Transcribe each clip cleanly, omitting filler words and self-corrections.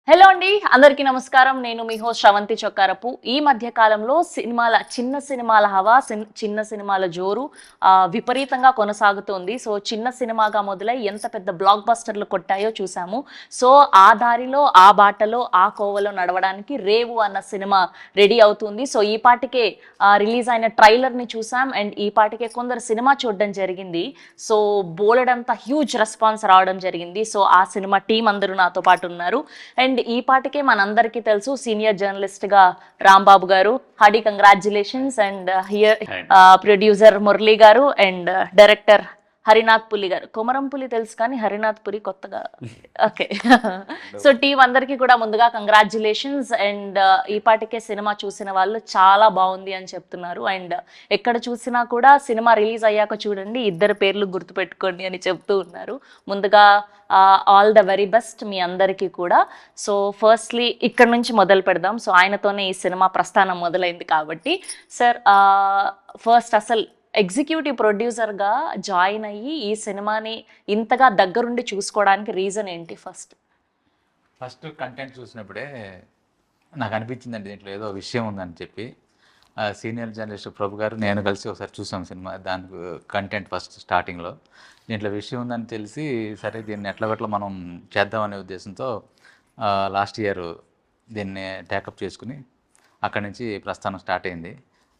Hello అండి, అందరికీ నమస్కారం. నేను మీ హోస్ట్ శ్రవంతి చొక్కారపు. ఈ మధ్య కాలంలో చిన్న సినిమాల హవా, చిన్న సినిమాల జోరు విపరీతంగా కొనసాగుతోంది. సో చిన్న సినిమాగా మొదలై ఎంత పెద్ద బ్లాక్ బస్టర్లు కొట్టాయో చూసాము. సో ఆ దారిలో, ఆ బాటలో, ఆ కోవలో నడవడానికి రేవు అన్న సినిమా రెడీ అవుతుంది. సో ఈ పాటికే రిలీజ్ అయిన ట్రైలర్ని చూసాం అండ్ ఈ పాటికే కొందరు సినిమా చూడడం జరిగింది. సో బోలెడంత హ్యూజ్ రెస్పాన్స్ రావడం జరిగింది. సో ఆ సినిమా టీం అందరూ నాతో పాటు ఉన్నారు. అండ్ ఈ పాటికే మనందరికీ తెలుసు సీనియర్ జర్నలిస్ట్ గా రాంబాబు గారు. Hearty congratulations. And here producer Murali గారు అండ్ డైరెక్టర్ హరినాథ్ పులి గారు. కొమరం పులి తెలుసు కానీ హరినాథ్ పులి కొత్తగా. ఓకే. సో టీం అందరికీ కూడా ముందుగా కంగ్రాచులేషన్స్. అండ్ ఈ పాటికే సినిమా చూసిన వాళ్ళు చాలా బాగుంది అని చెప్తున్నారు. అండ్ ఎక్కడ చూసినా కూడా సినిమా రిలీజ్ అయ్యాక చూడండి, ఇద్దరు పేర్లు గుర్తుపెట్టుకోండి అని చెప్తూ ఉన్నారు. ముందుగా ఆల్ ద వెరీ బెస్ట్ మీ అందరికీ కూడా. సో ఫస్ట్లీ ఇక్కడ నుంచి మొదలు పెడదాం. సో ఆయనతోనే ఈ సినిమా ప్రస్థానం మొదలైంది కాబట్టి సార్, ఫస్ట్ అసలు ఎగ్జిక్యూటివ్ ప్రొడ్యూసర్గా జాయిన్ అయ్యి ఈ సినిమాని ఇంతగా దగ్గరుండి చూసుకోవడానికి రీజన్ ఏంటి? ఫస్ట్ కంటెంట్ చూసినప్పుడే నాకు అనిపించిందండి దీంట్లో ఏదో విషయం ఉందని చెప్పి. సీనియర్ జర్నలిస్ట్ ప్రభు గారు నేను కలిసి ఒకసారి చూసాం సినిమా. దానికి కంటెంట్ ఫస్ట్ స్టార్టింగ్లో దీంట్లో విషయం ఉందని తెలిసి సరే దీన్ని ఎట్లా మనం చేద్దామనే ఉద్దేశంతో లాస్ట్ ఇయర్ దీన్ని టేకప్ చేసుకుని అక్కడి నుంచి ప్రస్థానం స్టార్ట్ అయింది.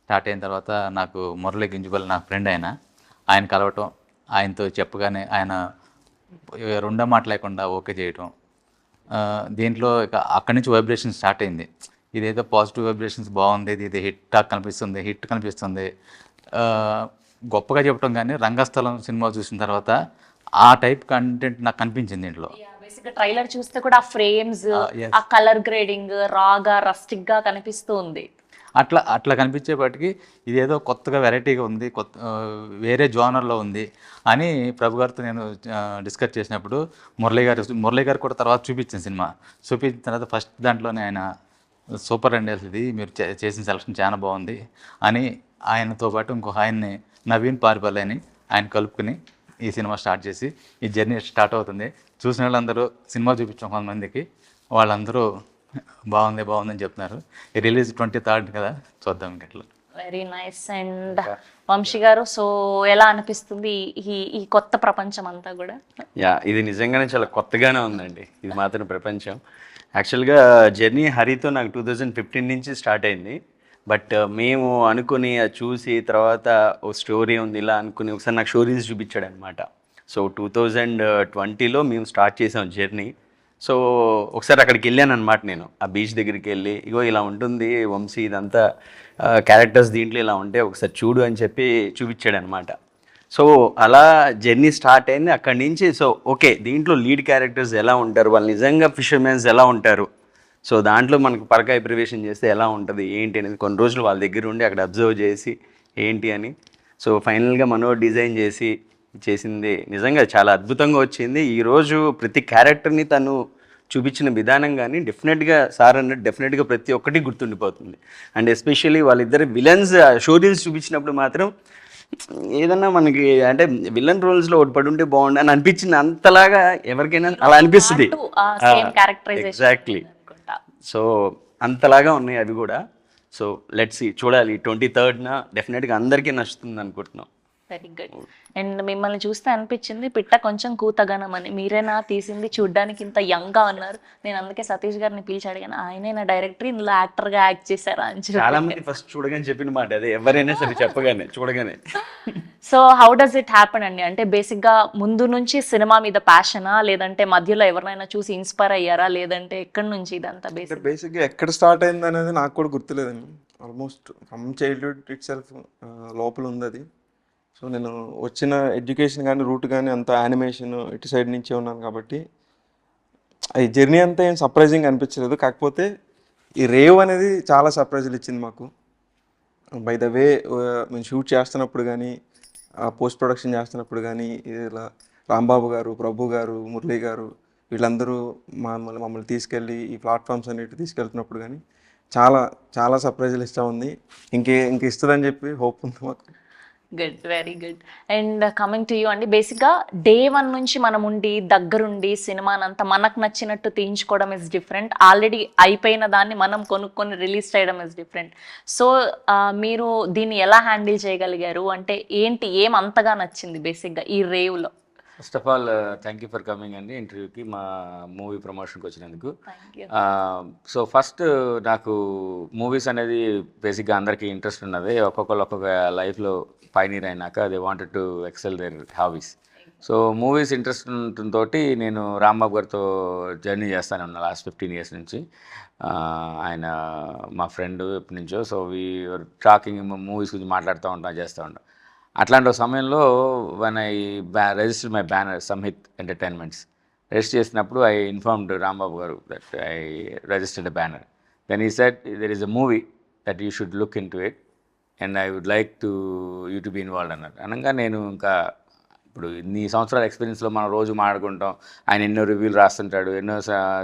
స్టార్ట్ అయిన తర్వాత నాకు మురళి గింజుబల్ నాకు ఫ్రెండ్ ఆయన కలవటం, ఆయనతో చెప్పగానే ఆయన రెండో మాట లేకుండా ఓకే చేయటం. దీంట్లో ఇక అక్కడి నుంచి వైబ్రేషన్ స్టార్ట్ అయింది. ఇదేదో పాజిటివ్ వైబ్రేషన్స్ బాగుంది, ఇది హిట్ కనిపిస్తుంది గొప్పగా చెప్పడం. కానీ రంగస్థలం సినిమా చూసిన తర్వాత ఆ టైప్ కంటెంట్ నాకు కనిపించింది దీంట్లో. ట్రైలర్ చూస్తే కూడా ఆ ఫ్రేమ్స్, ఆ కలర్ గ్రేడింగ్ రాగా రస్టిక్ గా కనిపిస్తుంది. అట్లా కనిపించేపాటికి ఇదేదో కొత్తగా వెరైటీగా ఉంది, వేరే జోనర్లో ఉంది అని ప్రభు గారితో నేను డిస్కస్ చేసినప్పుడు మురళీ గారు కూడా తర్వాత చూపించిన తర్వాత ఫస్ట్ దాంట్లోనే ఆయన సూపర్ అండి, అసలు ఇది మీరు చేసిన సెలక్షన్ చాలా బాగుంది అని ఆయనతో పాటు ఇంకొక ఆయన్ని నవీన్ పారిపల్లి అని ఆయన కలుపుకుని ఈ సినిమా స్టార్ట్ చేసి ఈ జర్నీ స్టార్ట్ అవుతుంది. చూసిన వాళ్ళందరూ సినిమా చూపించాం కొంతమందికి, వాళ్ళందరూ బాగుందని చెప్తున్నారు. రిలీజ్ 23rd కదా, చూద్దాం ఇంకెట్లా. Very nice. అండ్ వంశీ గారు, సో ఎలా అనిపిస్తుంది ఈ కొత్త ప్రపంచం అంతా కూడా? ఇది నిజంగానే చాలా కొత్తగానే ఉందండి. ఇది మాత్రం ప్రపంచం. యాక్చువల్గా జర్నీ హరితో నాకు 2015 నుంచి స్టార్ట్ అయింది. బట్ మేము అనుకుని అది చూసి తర్వాత ఓ స్టోరీ ఉంది ఇలా అనుకుని ఒకసారి నాకు స్టోరీస్ చూపించాడు అనమాట. సో 2020లో మేము స్టార్ట్ చేసాం జర్నీ. సో ఒకసారి అక్కడికి వెళ్ళాను అనమాట. నేను ఆ బీచ్ దగ్గరికి వెళ్ళి ఇగో ఇలా ఉంటుంది వంశీ, ఇదంతా క్యారెక్టర్స్ దీంట్లో ఇలా ఉంటాయి, ఒకసారి చూడు అని చెప్పి చూపించాడు అనమాట. సో అలా జర్నీ స్టార్ట్ అయింది అక్కడి నుంచి. సో ఓకే, దీంట్లో లీడ్ క్యారెక్టర్స్ ఎలా ఉంటారు, వాళ్ళు నిజంగా ఫిషర్మెన్స్ ఎలా ఉంటారు, సో దాంట్లో మనకు పరకాయ ప్రిపరేషన్ చేస్తే ఎలా ఉంటుంది ఏంటి అనేది కొన్ని రోజులు వాళ్ళ దగ్గర ఉండి అక్కడ అబ్జర్వ్ చేసి ఏంటి అని సో ఫైనల్గా మనో డిజైన్ చేసింది నిజంగా చాలా అద్భుతంగా వచ్చింది. ఈరోజు ప్రతి క్యారెక్టర్ని తను చూపించిన విధానం కానీ డెఫినెట్గా సార్ అన్నట్టు డెఫినెట్గా ప్రతి ఒక్కటి గుర్తుండిపోతుంది. అండ్ ఎస్పెషల్లీ వాళ్ళిద్దరు విలన్స్ షోరీల్స్ చూపించినప్పుడు మాత్రం ఏదన్నా మనకి అంటే విలన్ రోల్స్లో ఒకటి పడి ఉంటే బాగుండు అని అనిపించింది. అంతలాగా ఎవరికైనా అలా అనిపిస్తుంది. ఎగ్జాక్ట్లీ. సో అంతలాగా ఉన్నాయి అవి కూడా. సో లెట్స్ సీ, చూడాలి 23rd డెఫినెట్గా అందరికీ నచ్చుతుంది అనుకుంటున్నాం. Very good. అండ్ మిమ్మల్ని చూస్తే అనిపించింది పిట్ట కొంచెం కూతగనం అని. మీరేనా తీసింది? చూడ్డానికి ఇంత యంగ్ గా ఉన్నారు. నేను అందుకే సతీష్ గారిని పిలిచి అడిగాను, ఆయనే నా డైరెక్టర్, ఇందులో యాక్టర్ గా యాక్ట్ చేశారా అని చెప్పి. చాలా మంది ఫస్ట్ చూడగానే చెప్పిన మాట అదే, ఎవరైనా సరే చెప్పగానే చూడగానే. So how does it happen అండి? అంటే బేసిక్ గా ముందు నుంచి సినిమా మీద ప్యాషనా, లేదంటే మధ్యలో ఎవరినైనా చూసి ఇన్స్పైర్ అయ్యారా, లేదంటే ఎక్కడి నుంచి ఇదంతా? బేసిక్ గా ఎక్కడ స్టార్ట్ అయింది అనేది నాకు కూడా గుర్తులేదండి. Almost from childhood itself లోపల ఉంది అది. సో నేను వచ్చిన ఎడ్యుకేషన్ కానీ రూట్ కానీ అంతా యానిమేషన్ ఇటు సైడ్ నుంచే ఉన్నాను కాబట్టి ఈ జర్నీ అంతా ఏం సర్ప్రైజింగ్ అనిపించలేదు. కాకపోతే ఈ రేవ్ అనేది చాలా సర్ప్రైజులు ఇచ్చింది మాకు. బై ద వే మేము షూట్ చేస్తున్నప్పుడు కానీ పోస్ట్ ప్రొడక్షన్ చేస్తున్నప్పుడు కానీ ఇలా రాంబాబు గారు, ప్రభు గారు, మురళీ గారు వీళ్ళందరూ మమ్మల్ని తీసుకెళ్ళి ఈ ప్లాట్ఫామ్స్ అన్నిటి తీసుకెళ్తున్నప్పుడు కానీ చాలా చాలా సర్ప్రైజులు ఇస్తూ ఉంది. ఇంక ఇస్తుందని చెప్పి హోప్ ఉంది మాకు. Good, very good. And coming to you అండి, బేసిక్గా డే 1 నుంచి మనం ఉండి దగ్గరుండి సినిమానంతా మనకు నచ్చినట్టు తీయించుకోవడం ఇస్ డిఫరెంట్, ఆల్రెడీ అయిపోయిన దాన్ని మనం కొనుక్కొని రిలీజ్ చేయడం ఇస్ డిఫరెంట్. సో మీరు దీన్ని ఎలా హ్యాండిల్ చేయగలిగారు, అంటే ఏంటి, ఏం అంతగా నచ్చింది బేసిక్గా ఈ రేవ్లో? First of all thank you for coming అండి ఇంటర్వ్యూకి, మా మూవీ ప్రమోషన్కి వచ్చినందుకు. Thank you. సో ఫస్ట్ నాకు మూవీస్ అనేది బేసిక్గా అందరికీ ఇంట్రెస్ట్ ఉన్నది. ఒక్కొక్కరు ఒక్కొక్క లైఫ్లో పైనీర్ అయినాక they wanted to excel their hobbies. So movies interest ఉండటంతో నేను రాంబాబు గారితో జర్నీ చేస్తానే ఉన్నా లాస్ట్ 15 years నుంచి. ఆయన మా ఫ్రెండ్ ఎప్పటి నుంచో. సో వీ టాకింగ్ మూవీస్ గురించి మాట్లాడుతూ ఉంటాం, చేస్తూ ఉంటాం. అట్లాంటి ఒక సమయంలో when I register my banner Samhith entertainments register చేసినప్పుడు I informed Rambabu garu that I registered a banner. Then he said there is a movie that you should look into it and I would like to you to be involved అన్నారు. అనగా నేను ఇంకా ఇప్పుడు ఇన్ని సంవత్సరాల ఎక్స్పీరియన్స్లో మనం రోజు మాట్లాడుకుంటాం, ఆయన ఎన్నో రివ్యూలు రాస్తుంటాడు, ఎన్నో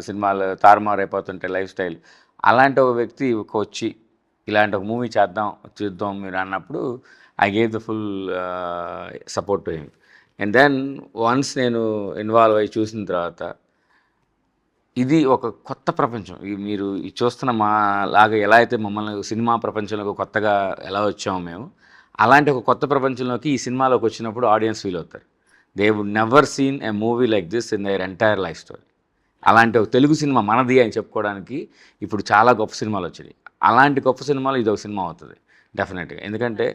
సినిమాలు తారుమారు అయిపోతుంటాయి లైఫ్ స్టైల్. అలాంటి ఒక వ్యక్తి వచ్చి ఇలాంటి ఒక మూవీ చూద్దాం మీరు అన్నప్పుడు I gave the full support to him. And then once నేను ఇన్వాల్వ్ అయ్యి చూసిన తర్వాత ఇది ఒక కొత్త ప్రపంచం. మీరు చూస్తున్న మా లాగా ఎలా అయితే మమ్మల్ని సినిమా ప్రపంచంలోకి కొత్తగా ఎలా వచ్చామో మేము, అలాంటి ఒక కొత్త ప్రపంచంలోకి ఈ సినిమాలోకి వచ్చినప్పుడు ఆడియన్స్ ఫీల్ అవుతారు. They would never seen a movie like this in their entire life story. అలాంటి ఒక తెలుగు సినిమా మనది అని చెప్పుకోవడానికి ఇప్పుడు చాలా గొప్ప సినిమాలు వచ్చాయి. అలాంటి గొప్ప సినిమాలు ఇది ఒక సినిమా అవుతుంది డెఫినెట్గా. ఎందుకంటే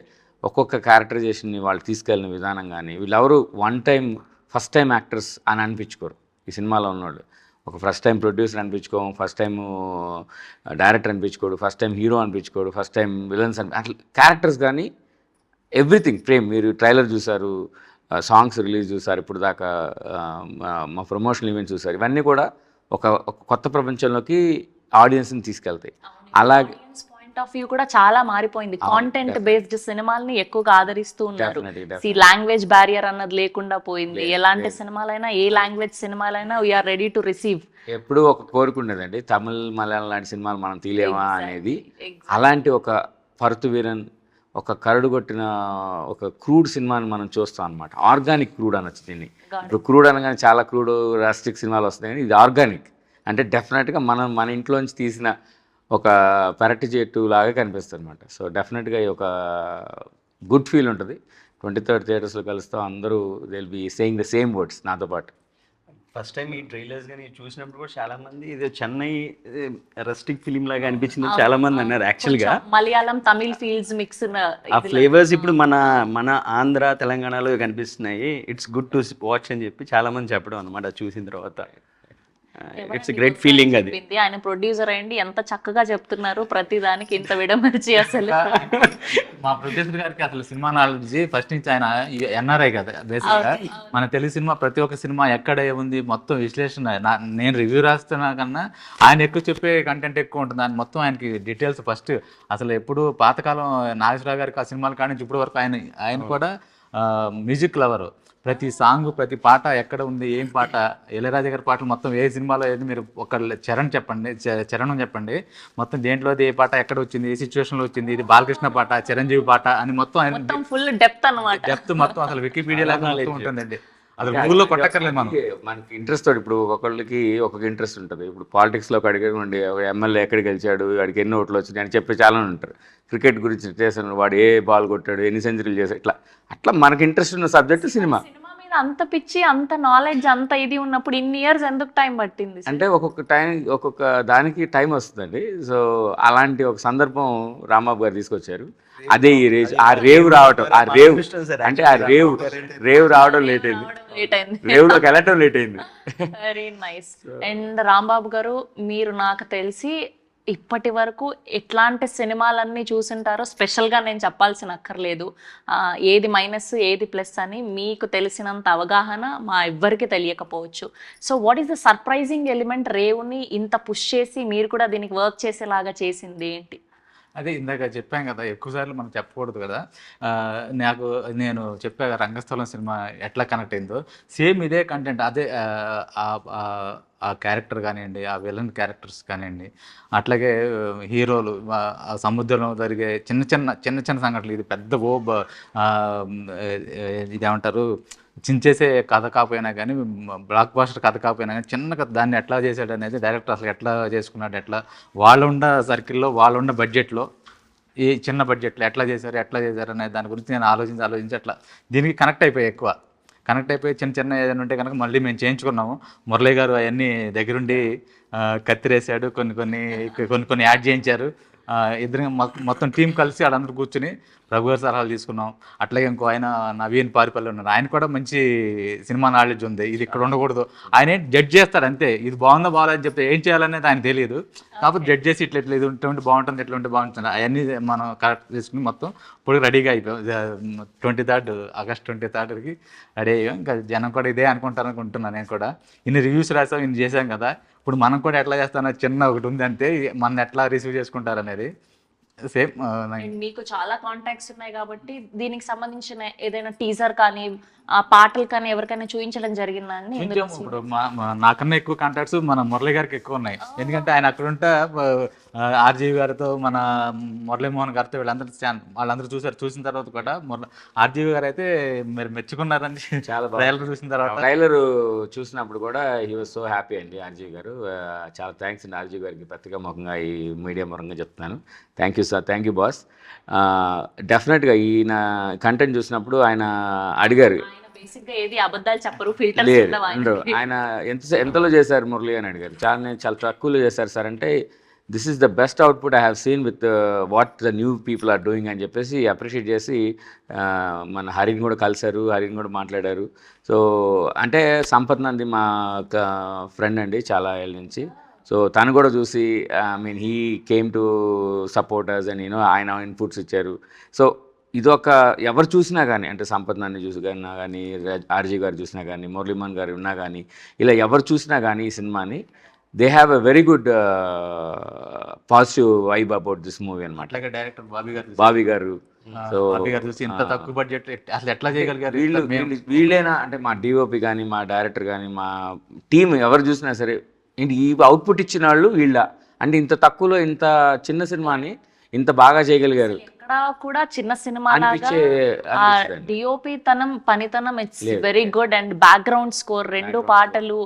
ఒక్కొక్క క్యారెక్టరైజేషన్ని వాళ్ళు తీసుకెళ్ళిన విధానం కానీ, వీళ్ళెవరు ఫస్ట్ టైం యాక్టర్స్ అని అనిపించుకోరు. ఈ సినిమాలో ఉన్నవాళ్ళు ఒక ఫస్ట్ టైం ప్రొడ్యూసర్ అనిపించుకోము, ఫస్ట్ టైం డైరెక్టర్ అనిపించుకోడు, ఫస్ట్ టైం హీరో అనిపించుకోడు, ఫస్ట్ టైం విలన్స్ అట్లా క్యారెక్టర్స్ కానీ ఎవ్రీథింగ్ ఫ్రేమ్. మీరు ట్రైలర్ చూసారు, సాంగ్స్ రిలీజ్ చూసారు, ఇప్పుడు దాకా మా ప్రమోషనల్ ఈవెంట్స్ చూసారు. ఇవన్నీ కూడా ఒక కొత్త ప్రపంచంలోకి ఆడియన్స్ని తీసుకెళ్తాయి. అలాగే పాయింట్ ఆఫ్ వ్యూ కూడా చాలా మారిపోయింది. కాంటెంట్ బేస్డ్ సినిమాల్ని ఎక్కువగా ఆదరిస్తూ ఉన్నారు. లాంగ్వేజ్ బ్యారియర్ అన్నది లేకుండా పోయింది. ఎలాంటి సినిమాలైనా, ఏ లాంగ్వేజ్ సినిమాలైనా వీఆర్ రెడీ టు రిసీవ్. ఎప్పుడూ ఒక కోరుకునేదండి, తమిళ్ మలయాళం లాంటి సినిమాలు మనం తీయలేమా అనేది. అలాంటి ఒక పరుతు వీరన్, ఒక కరడు కొట్టిన ఒక క్రూడ్ సినిమాని మనం చూస్తాం అనమాట. ఆర్గానిక్ క్రూడ్ అనొచ్చు దీన్ని. ఇప్పుడు క్రూడ్ అనగానే చాలా క్రూడ్ రాస్టిక్ సినిమాలు వస్తాయి, కానీ ఇది ఆర్గానిక్. అంటే డెఫినెట్గా మన ఇంట్లోంచి తీసిన ఒక పెరటి చెట్టు లాగా కనిపిస్తుంది అనమాట. సో డెఫినెట్గా ఈ ఒక గుడ్ ఫీల్ ఉంటుంది. 23rd థియేటర్స్లో కలుస్తాం, అందరూ they will be saying the same words నాతో పాటు. ఫస్ట్ టైం ఈ ట్రైలర్స్ కానీ చూసినప్పుడు కూడా చాలా మంది ఇది చెన్నై రస్టిక్ ఫిలిం లాగా అనిపించింది చాలా మంది అన్నారు. యాక్చువల్గా మలయాళం తమిళ్ ఫీల్స్ మిక్స్ ఆ ఫ్లేవర్స్ ఇప్పుడు మన ఆంధ్ర తెలంగాణలో కనిపిస్తున్నాయి. ఇట్స్ గుడ్ టు వాచ్ అని చెప్పి చాలా మంది చెప్పడం అనమాట చూసిన తర్వాత. It's great feeling. అది ఆయన ప్రొడ్యూసర్ అయ్యండి ఎంత చక్కగా చెప్తున్నారు, ప్రతి దానికి ఇంత విడమర్చి. అసలు మా ప్రొడ్యూసర్ గారికి అసలు సినిమా నాలెడ్జ్ ఫస్ట్ నుంచి, ఆయన ఎన్ఆర్ఐ కదా బేసిక్గా. మన తెలుగు సినిమా ప్రతి ఒక్క సినిమా ఎక్కడ ఏముంది మొత్తం విశ్లేషణ, నేను రివ్యూ రాస్తున్నా కన్నా ఆయన ఎక్కువ చెప్పే కంటెంట్ ఎక్కువ ఉంటుంది. ఆయన మొత్తం ఆయనకి డీటెయిల్స్ ఫస్ట్ అసలు ఎప్పుడు పాతకాలం నాగేశ్వరరావు గారికి ఆ సినిమాల కాడి నుంచి ఇప్పటి వరకు ఆయన కూడా మ్యూజిక్ లవరు. ప్రతి సాంగ్, ప్రతి పాట ఎక్కడ ఉంది, ఏం పాట, ఇళయరాజా గారి పాటలు మొత్తం ఏ సినిమాలో ఏది, మీరు ఒక చరణం చెప్పండి మొత్తం దేంట్లోది ఏ పాట ఎక్కడ వచ్చింది, ఏ సిచ్యువేషన్లో వచ్చింది, ఇది బాలకృష్ణ పాట, చిరంజీవి పాట అని మొత్తం ఫుల్ డెప్త్ అన్నమాట. డెప్త్ మొత్తం అసలు వికీపీడియా లాగా ఉంటుందండి. అసలు గూగుల్లో కొట్టక్కర్లేదు మనకి ఇంట్రెస్ట్ తోటి. ఇప్పుడు ఒక్కొక్కరికి ఒక్కొక్క ఇంట్రెస్ట్ ఉంటుంది. ఇప్పుడు పాలిటిక్స్లోకి అడిగండి, ఎమ్మెల్యే ఎక్కడికి గెలిచాడు, వాడికి ఎన్ని ఓట్లు వచ్చినాయి అని చెప్పి చాలా ఉంటారు. క్రికెట్ గురించి చేశాను, వాడు ఏ బాల్ కొట్టాడు, ఎన్ని సెంచరీలు చేశాడు, అట్లా మనకి ఇంట్రెస్ట్ ఉన్న సబ్జెక్ట్ సినిమా. అంత పిచ్చి, అంత నాలెడ్జ్, అంత ఇది ఉన్నప్పుడు ఇన్ని ఇయర్స్ ఎందుకు టైం పట్టింది? అంటే ఒక్కొక్క దానికి టైం వస్తుందండి. సో అలాంటి ఒక సందర్భం రాంబాబు గారు తీసుకొచ్చారు. అదే ఈ రేవ్ రావటం, రేవ్ రావడం లేట్ అయింది, రేవ్లోకి వెళ్ళటం లేట్ అయింది. Very nice. అండ్ రాంబాబు గారు, మీరు నాకు తెలిసి ఇప్పటి వరకు ఎట్లాంటి సినిమాలన్నీ చూసింటారో స్పెషల్గా నేను చెప్పాల్సిన అక్కర్లేదు. ఏది మైనస్ ఏది ప్లస్ అని మీకు తెలిసినంత అవగాహన మా ఎవ్వరికి తెలియకపోవచ్చు. So what is the surprising element రేవుని ఇంత పుష్ చేసి మీరు కూడా దీనికి వర్క్ చేసేలాగా చేసింది ఏంటి? అదే ఇందాక చెప్పాం కదా, ఎక్కువసార్లు మనం చెప్పకూడదు కదా. నేను చెప్పా రంగస్థలం సినిమా ఎట్లా కనెక్ట్ అయిందో, సేమ్ ఇదే కంటెంట్, అదే ఆ క్యారెక్టర్ కానివ్వండి, ఆ విలన్ క్యారెక్టర్స్ కానివ్వండి, అట్లాగే హీరోలు, ఆ సముద్రంలో జరిగే చిన్న చిన్న సంఘటనలు, ఇది పెద్ద ఇదేమంటారు, చించేసే కథ కాకపోయినా కానీ, బ్లాక్ బాస్టర్ కథ కాకపోయినా కానీ, చిన్న కథ దాన్ని ఎట్లా చేశాడు అనేది డైరెక్టర్ అసలు ఎట్లా చేసుకున్నాడు, ఎట్లా వాళ్ళున్న సర్కిల్లో వాళ్ళున్న బడ్జెట్లో ఈ చిన్న బడ్జెట్లో ఎట్లా చేశారు అనే దాని గురించి నేను ఆలోచించి అట్లా దీనికి కనెక్ట్ అయిపోయి చిన్న ఏదైనా ఉంటే కనుక మళ్ళీ మేము చేయించుకున్నాము. మురళీ గారు అవన్నీ దగ్గరుండి కత్తిరేసాడు, కొన్ని యాడ్ చేయించారు. ఇద్దరు మొత్తం టీం కలిసి వాళ్ళందరూ కూర్చుని ప్రభు గారి సలహాలు తీసుకున్నాం. అట్లాగే ఇంకో ఆయన నవీన్ పారిపల్లి ఉన్నారు, ఆయన కూడా మంచి సినిమా నాలెడ్జ్ ఉంది. ఇది ఇక్కడ ఉండకూడదు, ఆయన జడ్జ్ చేస్తాడు అంతే, ఇది బాగుందా బాగాలని చెప్తే ఏం చేయాలనేది ఆయన తెలియదు. కాకపోతే జడ్జ్ చేసి ఇట్లా ఇది ఉంటే బాగుంటుంది, ఎట్లా ఉంటే బాగుంటుంది అవన్నీ మనం కరెక్ట్ చేసుకుని మొత్తం ఇప్పుడు రెడీగా అయిపోయాం. 23rd ఆగస్ట్ 23కి రెడీ అయ్యాం. ఇంకా జనం కూడా ఇదే అనుకుంటున్నాను. నేను కూడా ఇన్ని రివ్యూస్ రాసాం, ఇన్ని చేసాం కదా, ఇప్పుడు మనం కూడా ఎట్లా చేస్తాం చిన్న ఒకటి ఉంది అంతే, మన ఎట్లా రిసీవ్ చేసుకుంటారు అనేది సేమ్. అండ్ మీకు చాలా కాంటాక్ట్స్ ఉన్నాయి కాబట్టి దీనికి సంబంధించిన ఏదైనా టీజర్ కానీ ఆ పాటలు కానీ ఎవరికైనా చూపించడం జరిగిందా అండి? కొంచెం ఇప్పుడు నాకన్నా ఎక్కువ కాంటాక్ట్స్ మన మురళి గారికి ఎక్కువ ఉన్నాయి. ఎందుకంటే ఆయన అక్కడ ఉంటే ఆర్జీవి గారితో, మన మురళీమోహన్ గారితో వాళ్ళందరూ చూసిన తర్వాత కూడా ఆర్జీవి గారు అయితే మీరు మెచ్చుకున్నారని చాలా ట్రైలర్ చూసిన తర్వాత. ట్రైలర్ చూసినప్పుడు కూడా హీ వాజ్ సో హ్యాపీ అండి ఆర్జీవి గారు. చాలా థ్యాంక్స్ అండి ఆర్జీవి గారికి, ప్రత్యేక ముఖంగా ఈ మీడియా ముఖంగా చెప్తున్నాను. Thank you sir, thank you boss. డెఫినెట్గా ఈయన కంటెంట్ చూసినప్పుడు ఆయన అడిగారు, ఏది అబద్ధాలు చెప్పరు, ఫిల్టర్స్ లేదు ఆయన ఎంతలో చేశారు మురళి అని అడిగారు. చాలా తక్కువలో చేశారు సార్ అంటే, this is the best output I have seen with what the new people are doing అని చెప్పేసి అప్రిషియేట్ చేసి మన హరిని కూడా కలిశారు, హరిని కూడా మాట్లాడారు. సో అంటే సంపత్ నంది మా ఫ్రెండ్ అండి చాలా ఏళ్ళ నుంచి. సో తను కూడా చూసి హీ కేమ్ టు సపోర్టర్స్ అని ఆయన ఇన్పుట్స్ ఇచ్చారు. సో ఇదొక ఎవరు చూసినా కానీ, అంటే సంపత్ నన్ను చూసినా కానీ, ఆర్జీ గారు చూసినా కానీ, మురళీమోహన్ గారు ఉన్నా కానీ, ఇలా ఎవరు చూసినా కానీ ఈ సినిమాని they have a very good positive vibe about this movie అనమాట. అట్లాగే డైరెక్టర్ బాబీ గారు సో చూసి ఇంత తక్కువ బడ్జెట్ అసలు ఎట్లా చేయగలిగారు వీళ్ళైనా, అంటే మా డిఓపి కానీ, మా డైరెక్టర్ కానీ, మా టీం ఎవరు చూసినా సరే, ఏంటి ఈ అవుట్పుట్ ఇచ్చిన వాళ్ళు వీళ్ళ, అంటే ఇంత తక్కువలో ఇంత చిన్న సినిమాని ఇంత బాగా చేయగలిగారు. ఎక్కడ కూడా చిన్న సినిమా డిఓపి పనితనం it's very good. And background score, 2 పాటలు,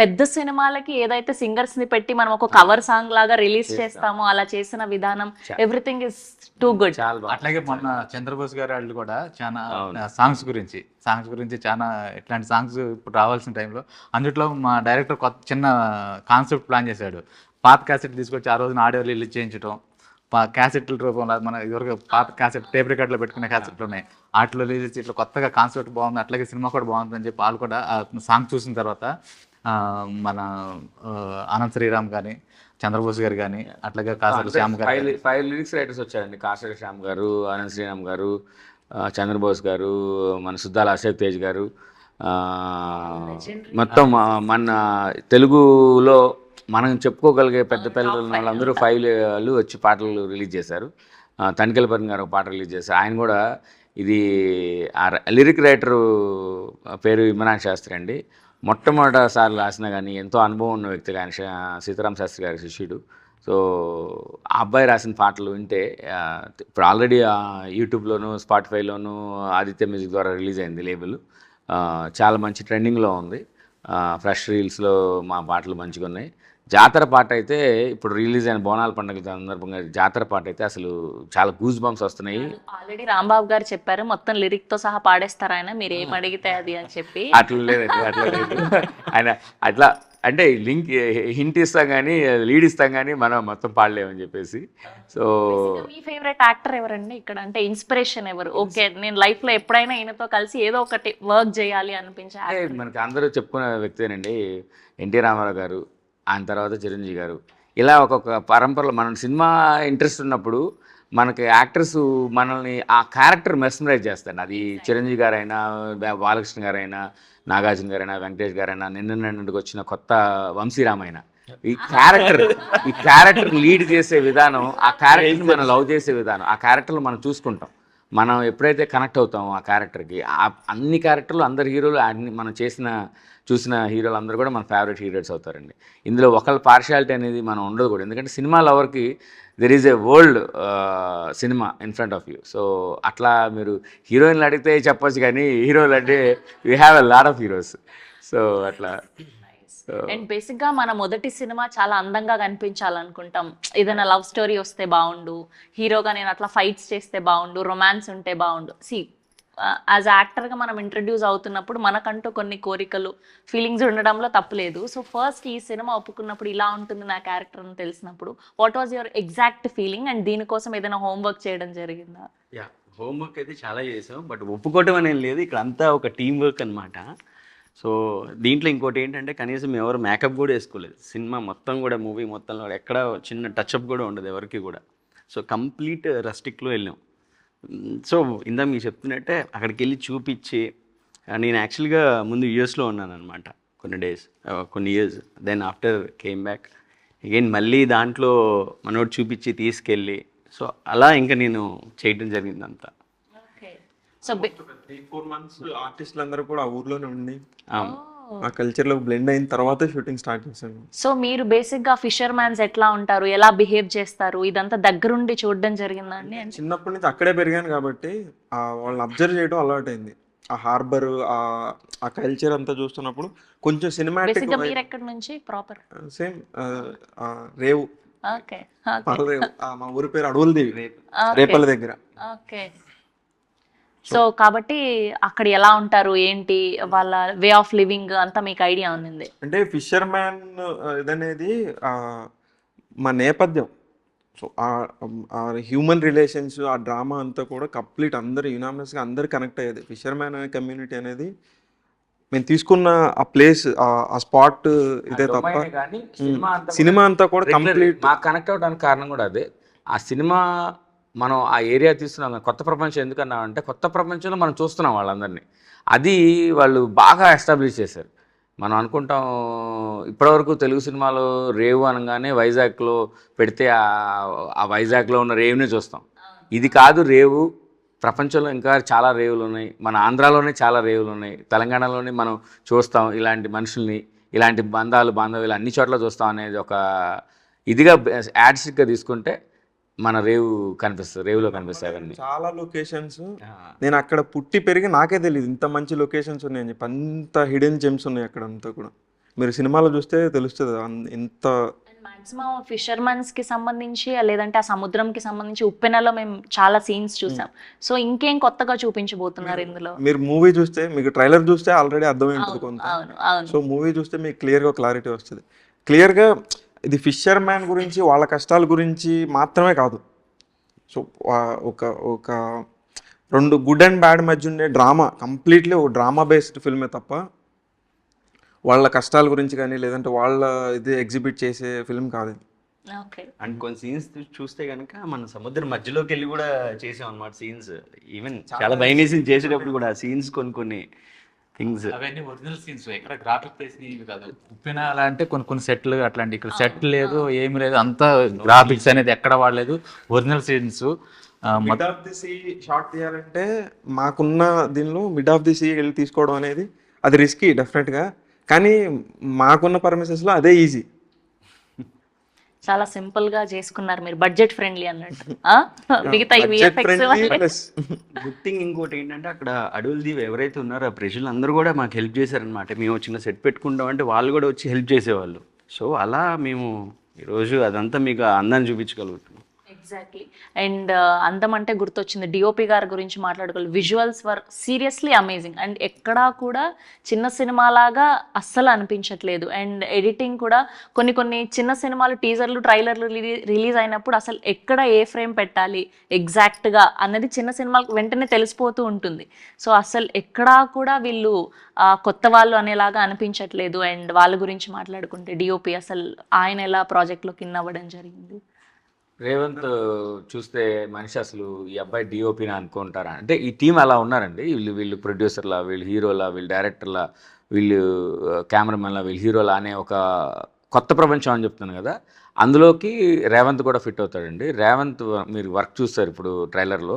పెద్ద సినిమాలకి ఏదైతే సింగర్స్ ని పెట్టి మనం ఒక కవర్ సాంగ్ లాగా రిలీజ్ చేస్తామో అలా చేసిన విధానం, ఎవ్రీథింగ్ ఇస్ టూ గుడ్. అట్లాగే మొన్న చంద్రబోస్ గారు వాళ్ళు కూడా చాలా సాంగ్స్ గురించి చాలా ఇట్లాంటి సాంగ్స్ ఇప్పుడు రావాల్సిన టైంలో అందుట్లో మా డైరెక్టర్ చిన్న కాన్సెప్ట్ ప్లాన్ చేశాడు. పాత క్యాసెట్ తీసుకొచ్చి ఆ రోజున ఆడియో రిలీజ్ చేయించడం, క్యాసెట్ల రూపంలో మన ఇదివరకు పాత క్యాసెట్ టేప్ రికార్డులో పెట్టుకునే క్యాసెట్లు ఉన్నాయి, వాటిలో రిలీజ్ ఇట్లా కొత్తగా కాన్సెప్ట్ బాగుంది, అట్లాగే సినిమా కూడా బాగుందని చెప్పి వాళ్ళు కూడా ఆ సాంగ్ చూసిన తర్వాత మన అనంత్ శ్రీరామ్ కానీ, చంద్రబోస్ గారు కానీ, అట్లాగే కాసరి శ్యామ్ గారు, 5 లిరిక్స్ రైటర్స్ వచ్చారండి. కాసరి శ్యామ్ గారు, అనంత్ శ్రీరామ్ గారు, చంద్రబోస్ గారు, మన సుద్దాల అశోక్ తేజ్ గారు, మొత్తం మన తెలుగులో మనం చెప్పుకోగలిగే పెద్ద వాళ్ళందరూ 5 వచ్చి పాటలు రిలీజ్ చేశారు. తనికెళ్ళపర్ని గారు ఒక పాట రిలీజ్ చేశారు. ఆయన కూడా ఇది లిరిక్ రైటరు పేరు ఇమ్రాన్ శాస్త్రి అండి. మొట్టమొదటిసారి రాసినా కానీ ఎంతో అనుభవం ఉన్న వ్యక్తి ఆయన, సీతారాం శాస్త్రి గారి శిష్యుడు. సో ఆ అబ్బాయి రాసిన పాటలు వింటే, ఇప్పుడు ఆల్రెడీ యూట్యూబ్లోను, స్పాటిఫైలోను ఆదిత్య మ్యూజిక్ ద్వారా రిలీజ్ అయింది లేబుల్, చాలా మంచి ట్రెండింగ్లో ఉంది. ఫ్రెష్ రీల్స్లో మా పాటలు మంచిగా ఉన్నాయి. జాతర పాట అయితే ఇప్పుడు రిలీజ్ అయిన బోనాల పండుగ సందర్భంగా జాతర పాట అయితే అసలు చాలా గూస్ బంప్స్ వస్తున్నాయి. ఆల్రెడీ రాంబాబు గారు చెప్పారు మొత్తం లిరిక్ తో సహా పాడేస్తారు ఆయన, మీరు ఏం అడిగితే అది అని చెప్పి. అట్లా లేదండి, అట్లా లేదు. ఆయన అట్లా అంటే లింక్ హింట్ ఇస్తాం కానీ, లీడ్ ఇస్తాం కానీ మనం మొత్తం పాడలేమని చెప్పేసి. సో మీ ఫేవరెట్ యాక్టర్ ఎవరండి ఇక్కడ, అంటే ఇన్స్పిరేషన్ ఎవరు? ఓకే నేను లైఫ్ లో ఎప్పుడైనా ఈయనతో కలిసి ఏదో ఒకటి వర్క్ చేయాలి అనిపించే మనకి అందరూ చెప్పుకునే వ్యక్తేనండి ఎన్టీ రామారావు గారు, ఆయన తర్వాత చిరంజీవి గారు. ఇలా ఒక్కొక్క పరంపరలో మనం సినిమా ఇంట్రెస్ట్ ఉన్నప్పుడు మనకి యాక్టర్స్ మనల్ని ఆ క్యారెక్టర్ మెస్మరైజ్ చేస్తాడు. అది చిరంజీవి గారైనా, బాలకృష్ణ గారైనా, నాగార్జున గారైనా, వెంకటేష్ గారైనా, నిన్నటికి వచ్చిన కొత్త వంశీరామైనా, ఈ క్యారెక్టర్ లీడ్ చేసే విధానం, ఆ క్యారెక్టర్ని మనం లవ్ చేసే విధానం, ఆ క్యారెక్టర్లు మనం చూసుకుంటాం. మనం ఎప్పుడైతే కనెక్ట్ అవుతామో ఆ క్యారెక్టర్కి, అన్ని క్యారెక్టర్లు అందరు హీరోలు మనం చూసిన హీరోలు అందరూ కూడా మన ఫేవరెట్ హీరోస్ అవుతారండి. ఇందులో ఒకళ్ళ పార్షియాలిటీ అనేది మనం ఉండదు కూడా, ఎందుకంటే సినిమా లవర్కి there is a world cinema in front of you. So అట్లా మీరు హీరోయిన్లు అడిగితే చెప్పొచ్చు, కానీ హీరోలు అంటే we have a lot of heroes. So అట్లా అండ్ బేసిక్ గా మన మొదటి సినిమా చాలా అందంగా కనిపించాలనుకుంటాం. ఏదైనా లవ్ స్టోరీ వస్తే బాగుండు, హీరోగా నేను అట్లా ఫైట్స్ చేస్తే బాగుండు, రొమాన్స్ ఉంటే బాగుండు. యాజ్ యాక్టర్ గా మనం ఇంట్రడ్యూస్ అవుతున్నప్పుడు మనకంటూ కొన్ని కోరికలు, ఫీలింగ్స్ ఉండడంలో తప్పులేదు. సో ఫస్ట్ ఈ సినిమా ఒప్పుకున్నప్పుడు ఇలా ఉంటుంది నా క్యారెక్టర్ అని తెలిసినప్పుడు what was your exact feeling, and దీనికోసం ఏదైనా హోంవర్క్ చేయడం జరిగిందా? యా, హోంవర్క్ అయితే చాలా చేసాం, బట్ ఒప్పుకోవటం అనేది లేదు. ఇక్కడ అంతా ఒక టీం వర్క్ అనమాట. సో దీంట్లో ఇంకోటి ఏంటంటే కనీసం ఎవరు మేకప్ కూడా వేసుకోలేదు. సినిమా మొత్తం కూడా, మూవీ మొత్తంలో ఎక్కడ చిన్న టచ్అప్ కూడా ఉండదు ఎవరికి కూడా. సో కంప్లీట్ రస్టిక్లో వెళ్ళాం. సో ఇందా మీకు చెప్తున్నట్టే అక్కడికి వెళ్ళి చూపించి, నేను యాక్చువల్గా ముందు యూఎస్లో ఉన్నాను అనమాట కొన్ని years. Then after came back again మళ్ళీ దాంట్లో మనోడు చూపించి తీసుకెళ్ళి, సో అలా ఇంకా నేను చేయడం జరిగింది అంతా. సో 3-4 months ఆర్టిస్టులు అందరూ కూడా ఆ ఊర్లోనే ఉండి ఆ కల్చర్లో బ్లెండ్ అయిన తర్వాత షూటింగ్ స్టార్ట్ చేశాను. సో మీరు బేసిక్ గా ఫిషర్ మ్యాన్స్ ఎట్లా ఉంటారు, ఎలా బిహేవ్ చేస్తారు, ఇదంతా దగ్గరుండి చూడడం జరిగిందండి? చిన్నప్పటి నుంచి అక్కడే పెరిగాను కాబట్టి వాళ్ళని అబ్జర్వ్ చేయడం అలవాటైంది. ఆ హార్బర్, ఆ కల్చర్ అంతా చూస్తున్నప్పుడు కొంచెం సినిమాటిక్. బేసిక్ గా మీరు ఎక్కడి నుంచి ప్రాపర్? సేమ్ రేవు, ఓకే రేవు. మా ఊరి పేరు అడవులదేవి, రేపల్ల దగ్గర. ఓకే. సో కాబట్టి అక్కడ ఎలా ఉంటారు, ఏంటి వాళ్ళ వే ఆఫ్ లివింగ్ అంతా మీకు ఐడియా ఉంది? అంటే ఫిషర్ మ్యాన్ ఇదనేది మా నేపథ్యం. సో ఆ హ్యూమన్ రిలేషన్స్, ఆ డ్రామా అంతా కూడా కంప్లీట్ అందరు యునానిమస్గా అందరు కనెక్ట్ అయ్యేది. ఫిషర్ మ్యాన్ అనే కమ్యూనిటీ అనేది మేము తీసుకున్న ఆ ప్లేస్, ఆ స్పాట్ ఇదే తప్ప సినిమా అంతా కూడా కంప్లీట్ మాకు కనెక్ట్ అవ్వడానికి కారణం కూడా అదే. ఆ సినిమా మనం ఆ ఏరియా తీస్తున్నాం. కొత్త ప్రపంచం ఎందుకన్నామంటే, కొత్త ప్రపంచంలో మనం చూస్తున్నాం వాళ్ళందరినీ. అది వాళ్ళు బాగా ఎస్టాబ్లిష్ చేశారు. మనం అనుకుంటాం ఇప్పటివరకు తెలుగు సినిమాలో రేవు అనగానే వైజాగ్లో పెడితే ఆ వైజాగ్లో ఉన్న రేవునే చూస్తాం. ఇది కాదు రేవు, ప్రపంచంలో ఇంకా చాలా రేవులు ఉన్నాయి. మన ఆంధ్రాలోనే చాలా రేవులు ఉన్నాయి, తెలంగాణలోనే మనం చూస్తాం ఇలాంటి మనుషుల్ని, ఇలాంటి బాంధవ్యాలు అన్ని చోట్ల చూస్తాం అనేది ఒక ఇదిగా యాడ్స్గా తీసుకుంటే మన రేవులో కనిపిస్తాయి అవన్నీ. చాలా లొకేషన్స్ నేను అక్కడ పుట్టి పెరిగి నాకే తెలియదు ఇంత మంచి లొకేషన్స్ ఉన్నాయని చెప్పి. అంత హిడెన్ జెమ్స్ ఉన్నాయి అక్కడ అంతా కూడా. మీరు సినిమాలో చూస్తే తెలుస్తుంది ఎంత. మాక్సిమం ఫిషర్మన్స్ కి సంబంధించి, లేదంటే ఆ సముద్రంకి సంబంధించి ఉప్పెనలో మేము చాలా సీన్స్ చూసాం. సో ఇంకేం కొత్తగా చూపించబోతున్నారు ఇందులో? మీరు మూవీ చూస్తే, మీకు ట్రైలర్ చూస్తే ఆల్రెడీ అర్థమై ఉంటుంది కొంత. సో మూవీ చూస్తే మీకు క్లియర్గా క్లారిటీ వస్తుంది. క్లియర్గా ఇది ఫిషర్ మ్యాన్ గురించి, వాళ్ళ కష్టాల గురించి మాత్రమే కాదు. సో ఒక రెండు గుడ్ అండ్ బ్యాడ్ మధ్య ఉండే డ్రామా, కంప్లీట్లీ ఒక డ్రామా బేస్డ్ ఫిల్మే తప్ప వాళ్ళ కష్టాల గురించి కానీ లేదంటే వాళ్ళ ఇది ఎగ్జిబిట్ చేసే ఫిల్మ్ కాదు. అండ్ కొన్ని సీన్స్ చూస్తే కనుక మన సముద్రం మధ్యలోకి వెళ్ళి కూడా చేసాం అన్నమాట సీన్స్. ఈవెన్ చాలా భయం వేసి చేసేటప్పుడు కూడా సీన్స్ కొన్ని థింగ్స్ అవన్నీ ఒరిజినల్ సీన్స్, ఎక్కడ గ్రాఫిక్ చేసినవి కాదు. ఉప్పిన అలా అంటే కొన్ని సెట్లు అట్లాంటి, ఇక్కడ సెట్ లేదు, ఏమి లేదు, అంతా గ్రాఫిక్స్ అనేది ఎక్కడ వాడలేదు, original scenes. Mid of the sea shot తీయాలంటే మాకున్న దీనిలో మిడ్ ఆఫ్ ది సీ వెళ్ళి తీసుకోవడం అనేది అది రిస్కీ డెఫినెట్గా, కానీ మాకున్న పర్మిషన్స్లో అదే ఈజీ. చాలా సింపుల్ గా చేసుకున్నారు మీరు, బడ్జెట్ ఫ్రెండ్లీ అన్నట్టు. మిగతా గుడ్ థింగ్ ఇంకోటి ఏంటంటే అక్కడ అడవులదీవి ఎవరైతే ఉన్నారో ఆ ప్రజలు అందరూ కూడా మాకు హెల్ప్ చేశారనమాట. మేము చిన్న సెట్ పెట్టుకుంటాం అంటే వాళ్ళు కూడా వచ్చి హెల్ప్ చేసేవాళ్ళు. సో అలా మేము ఈరోజు అదంతా మీకు అందాన్ని చూపించగలుగుతున్నాం. ఎగ్జాక్ట్లీ. అండ్ అందం అంటే గుర్తొచ్చింది, డిఓపి గారి గురించి మాట్లాడుకోవాలి. Visuals were seriously amazing, and ఎక్కడా కూడా చిన్న సినిమాలాగా అస్సలు అనిపించట్లేదు. అండ్ ఎడిటింగ్ కూడా కొన్ని చిన్న సినిమాలు టీజర్లు, ట్రైలర్లు రిలీజ్ అయినప్పుడు అసలు ఎక్కడ ఏ ఫ్రేమ్ పెట్టాలి ఎగ్జాక్ట్గా అన్నది చిన్న సినిమాలకు వెంటనే తెలిసిపోతూ ఉంటుంది. సో అసలు ఎక్కడా కూడా వీళ్ళు కొత్త వాళ్ళు అనేలాగా అనిపించట్లేదు. అండ్ వాళ్ళ గురించి మాట్లాడుకుంటే డిఓపి అసలు ఆయన ఎలా ప్రాజెక్ట్లోకి ఇన్ అవ్వడం జరిగింది? రేవంత్ చూస్తే మనిషి అసలు ఈ అబ్బాయి డిఓపినా అనుకుంటారా అంటే, ఈ టీం అలా ఉన్నారండి. వీళ్ళు ప్రొడ్యూసర్లా, వీళ్ళు హీరోలా, వీళ్ళు డైరెక్టర్లా, వీళ్ళు కెమెరామెన్లా, వీళ్ళు హీరోలా అనే ఒక కొత్త ప్రపంచం అని చెప్తున్నాను కదా, అందులోకి రేవంత్ కూడా ఫిట్ అవుతాడండి. రేవంత్ మీరు వర్క్ చూస్తారు ఇప్పుడు ట్రైలర్లో,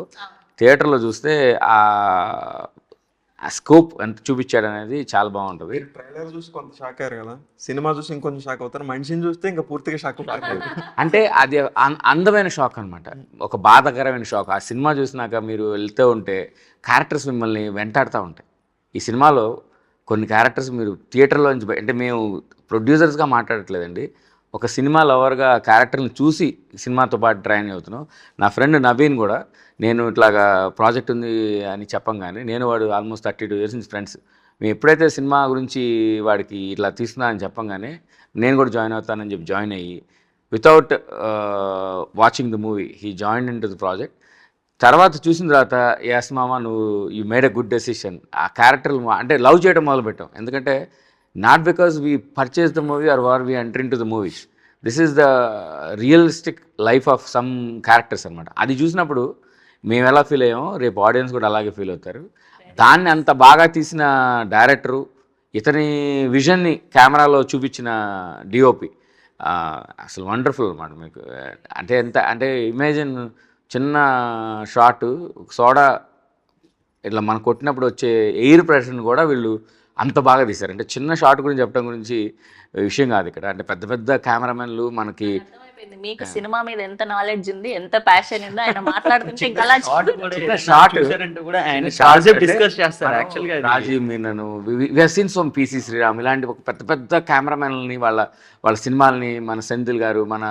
థియేటర్లో చూస్తే ఆ స్కోప్ ఎంత చూపించాడు అనేది చాలా బాగుంటుంది. ట్రైలర్ చూసి కొంత షాక్ అయ్యారు కదా, సినిమా చూసి ఇంకొంచెం షాక్ అవుతారు, మనిషిని చూస్తే ఇంకా పూర్తిగా షాక్ అవుతారు. అంటే అది అందమైన షాక్ అనమాట, ఒక బాధాకరమైన షాక్. ఆ సినిమా చూసినాక మీరు వెళ్తూ ఉంటే క్యారెక్టర్స్ మిమ్మల్ని వెంటాడుతూ ఉంటాయి. ఈ సినిమాలో కొన్ని క్యారెక్టర్స్ మీరు థియేటర్లో నుంచి అంటే మేము ప్రొడ్యూసర్స్గా మాట్లాడట్లేదండి, ఒక సినిమా లవర్గా క్యారెక్టర్ని చూసి సినిమాతో పాటు ట్రైన్ అవుతున్నాం. నా ఫ్రెండ్ నవీన్ కూడా, నేను ఇట్లాగా ప్రాజెక్ట్ ఉంది అని చెప్పంగానే, నేను వాడు ఆల్మోస్ట్ 32 years నుంచి ఫ్రెండ్స్, మేము ఎప్పుడైతే సినిమా గురించి వాడికి ఇట్లా తీస్తున్నా అని చెప్పంగానే నేను కూడా జాయిన్ అవుతానని చెప్పి జాయిన్ అయ్యి without watching the movie he join in to the project. తర్వాత చూసిన తర్వాత ఎస్ మామ నువ్వు you made a good decision. ఆ క్యారెక్టర్ అంటే లవ్ చేయడం మొదలుపెట్టాం. ఎందుకంటే not because we purchase the movie or we enter in to the movies, this is the realistic life of some characters అనమాట. అది చూసినప్పుడు మేము ఎలా ఫీల్ అయ్యామో రేపు ఆడియన్స్ కూడా అలాగే ఫీల్ అవుతారు. దాన్ని అంత బాగా తీసిన డైరెక్టరు, ఇతని విజన్ని కెమెరాలో చూపించిన డిఓపి అసలు వండర్ఫుల్ అనమాట. మీకు అంటే ఎంత అంటే ఇమేజిన్ చిన్న షాటు సోడా ఇట్లా మనం కొట్టినప్పుడు వచ్చే ఎయిర్ ప్రెషర్ని కూడా వీళ్ళు అంత బాగా తీశారు. అంటే చిన్న షాట్ గురించి చెప్పడం గురించి విషయం కాదు ఇక్కడ, అంటే పెద్ద పెద్ద కెమెరామెన్లు మనకి. అర్థమైపోయింది మీకు సినిమా మీద ఎంత నాలెడ్జ్ ఉంది, ఎంత ప్యాషన్ ఉంది. ఆయన మాట్లాడుతుంటే ఇంకా అలా షార్ట్ కూడా ఆయన కాన్సెప్ట్ డిస్కస్ చేస్తారు యాక్చువల్గా. రాజీవ్ మీనను, we have seen some PC Sriram, ఇలాంటి ఒక పెద్ద పెద్ద కెమెరామెన్లని వాళ్ళ సినిమాలని, మన సెంధిల్ గారు, మన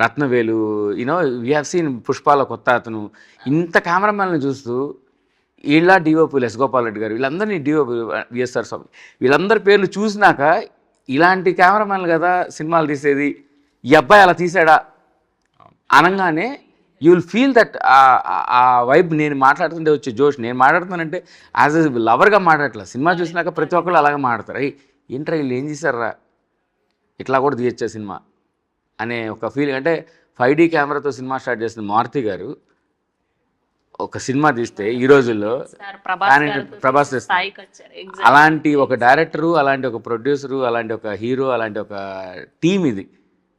Rathnavelu, you know we have seen పుష్పాల కొత్త అతను, ఇంత కెమెరామెన్లని చూస్తూ ఇలా డిఓపి ఎస్ గోపాల్ రెడ్డి గారు, వీళ్ళందరినీ డిఓపి విఎస్ఆర్ స్వామి, వీళ్ళందరి పేర్లు చూసినాక ఇలాంటి కెమెరామెన్లు కదా సినిమాలు తీసేది, ఈ అబ్బాయి అలా తీసాడా అనగానే యూ విల్ ఫీల్ దట్ ఆ వైబ్. నేను మాట్లాడుతుంటే వచ్చే జోష్, నేను మాట్లాడుతానంటే యాజ్ ఎ లవర్గా మాట్లాడట్లేదు, సినిమా చూసినాక ప్రతి ఒక్కళ్ళు అలాగే మాట్లాడతారు. ఏంట్రా వీళ్ళు ఏం చేశారా, ఇట్లా కూడా తీయచ్చా సినిమా అనే ఒక ఫీలింగ్. అంటే 5D కెమెరాతో సినిమా స్టార్ట్ చేసిన మారుతి గారు ఒక సినిమా తీస్తే ఈ రోజుల్లో ప్రభాస్ చేస్తారు. అలాంటి ఒక డైరెక్టరు, అలాంటి ఒక ప్రొడ్యూసరు, అలాంటి ఒక హీరో, అలాంటి ఒక టీం ఇది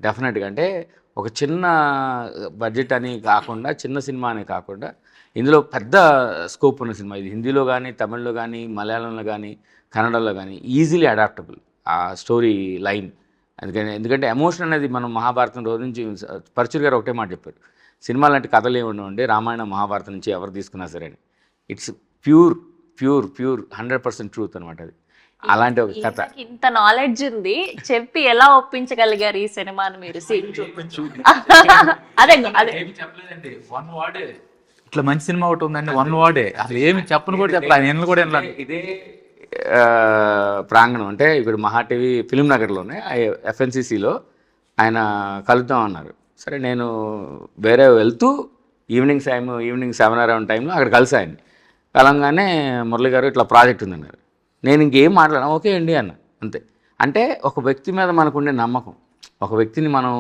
డెఫినెట్గా. అంటే ఒక చిన్న బడ్జెట్ అని కాకుండా, చిన్న సినిమా అని కాకుండా, ఇందులో పెద్ద స్కోప్ ఉన్న సినిమా ఇది. హిందీలో కానీ, తమిళ్లో కానీ, మలయాళంలో కానీ, కన్నడలో కానీ ఈజీలీ అడాప్టబుల్ ఆ స్టోరీ లైన్. ఎందుకంటే ఎమోషన్ అనేది మనం మహాభారతం రోజు నుంచి పరచూరి గారు ఒకటే మాట చెప్పారు, సినిమా లాంటి కథలు ఏమి ఉండవండి రామాయణ మహాభారతం నుంచి ఎవరు తీసుకున్నా సరే అని. ఇట్స్ ప్యూర్ 100% ట్రూత్ అనమాట అది. అలాంటి ఒక కథ. ఇంత నాలెడ్జ్ ఉంది, చెప్పి ఎలా ఒప్పించగలిగారు ఈ సినిమాను మీరు? అదే చెప్పలేదండి, 1 word. ఇట్లా మంచి సినిమా ఒకటి ఉందండి, 1 word. అసలు ఏమి చెప్పను కూడా చెప్పలేదు, నేను కూడా వెళ్ళాను. ఇదే ప్రాంగణం అంటే ఇప్పుడు మహా టీవీ ఫిల్మ్ నగర్లోనే FNCCలో ఆయన కలుద్దాం అన్నారు. సరే నేను వేరే వెళ్తూ ఈవినింగ్ 7 అరౌండ్ టైంలో అక్కడ కలిసాను. కలంగానే మురళి గారు ఇట్లా ప్రాజెక్ట్ ఉందన్నారు. నేను ఇంకేం మాట్లాడాను, ఓకే అండి అన్న, అంతే. అంటే ఒక వ్యక్తి మీద మనకు ఉండే నమ్మకం, ఒక వ్యక్తిని మనం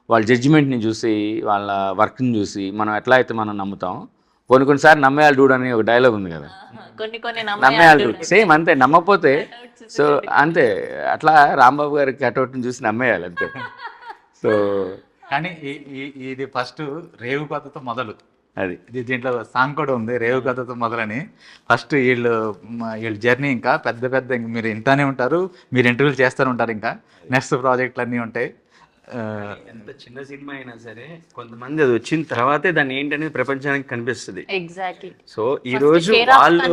వాళ్ళ జడ్జిమెంట్ని చూసి, వాళ్ళ వర్క్ని చూసి మనం ఎట్లా అయితే మనం నమ్ముతాం, కొన్నిసార్లు నమ్మేయాలి డూడ్ అని ఒక డైలాగ్ ఉంది కదా, నమ్మేయాలి డూడ్, సేమ్ అంతే. నమ్మకపోతే సో అంతే, అట్లా రాంబాబు గారి కటౌట్ని చూసి నమ్మేయాలి అంతే. సో కానీ ఇది ఫస్ట్ రేవు కథతో మొదలు, అది దీంట్లో సాంగ్ కూడా ఉంది రేవు కథతో మొదలని. ఫస్ట్ వీళ్ళ జర్నీ ఇంకా పెద్ద మీరు ఇంటానే ఉంటారు, మీరు ఇంటర్వ్యూలు చేస్తూనే ఉంటారు, ఇంకా నెక్స్ట్ ప్రాజెక్టులు అన్నీ ఉంటాయి. ఎంత చిన్న సినిమా అయినా సరే కొంతమంది అది వచ్చిన తర్వాతే దాన్ని ఏంటనేది ప్రపంచానికి కనిపిస్తుంది. ఎగ్జాక్ట్లీ. సో ఈ రోజు వాళ్ళు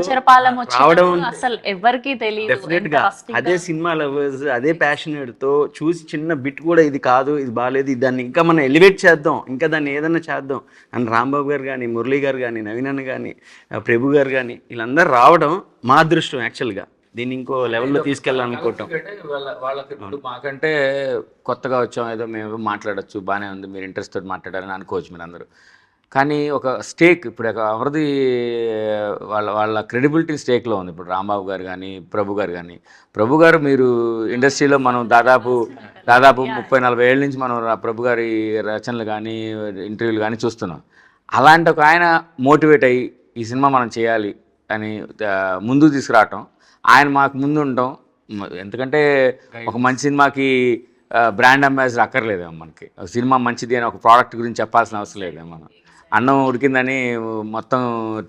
రావడం అసలు ఎవరికి తెలియదు. డెఫినెట్ గా అదే సినిమా లవర్స్, అదే ప్యాషనేట్ తో చూసి చిన్న బిట్ కూడా ఇది కాదు, ఇది బాగాలేదు, దాన్ని ఇంకా మనం ఎలివేట్ చేద్దాం, ఇంకా దాన్ని ఏదన్నా చేద్దాం అని రాంబాబు గారు కానీ, మురళి గారు కానీ, నవీన్ అన్న కానీ, ప్రభు గారు కానీ, వీళ్ళందరూ రావడం మా అదృష్టం యాక్చువల్గా. దీన్ని ఇంకో లెవెల్లో తీసుకెళ్ళాలనుకోవటం. వాళ్ళకి మాకంటే కొత్తగా వచ్చాం, ఏదో మేము మాట్లాడచ్చు, బాగానే ఉంది, మీరు ఇంట్రెస్ట్ తోటి మాట్లాడారని అనుకోవచ్చు మీరు అందరూ. కానీ ఒక స్టేక్ ఇప్పుడు ఎవరిది వాళ్ళ క్రెడిబిలిటీ స్టేక్లో ఉంది. ఇప్పుడు రాంబాబు గారు కానీ, ప్రభు గారు కానీ. ప్రభు గారు మీరు ఇండస్ట్రీలో మనం దాదాపు 30-40 ఏళ్ళ నుంచి మనం ప్రభు గారి రచనలు కానీ, ఇంటర్వ్యూలు కానీ చూస్తున్నాం. అలాంటి ఒక ఆయన మోటివేట్ అయ్యి ఈ సినిమా మనం చేయాలి అని ముందుకు తీసుకురావటం, ఆయన మాకు ముందు ఉండటం, ఎందుకంటే ఒక మంచి సినిమాకి బ్రాండ్ అంబాసిడర్ అక్కర్లేదేమో మనకి. సినిమా మంచిది అని ఒక ప్రోడక్ట్ గురించి చెప్పాల్సిన అవసరం లేదు. మనం అన్నం ఉడికిందని మొత్తం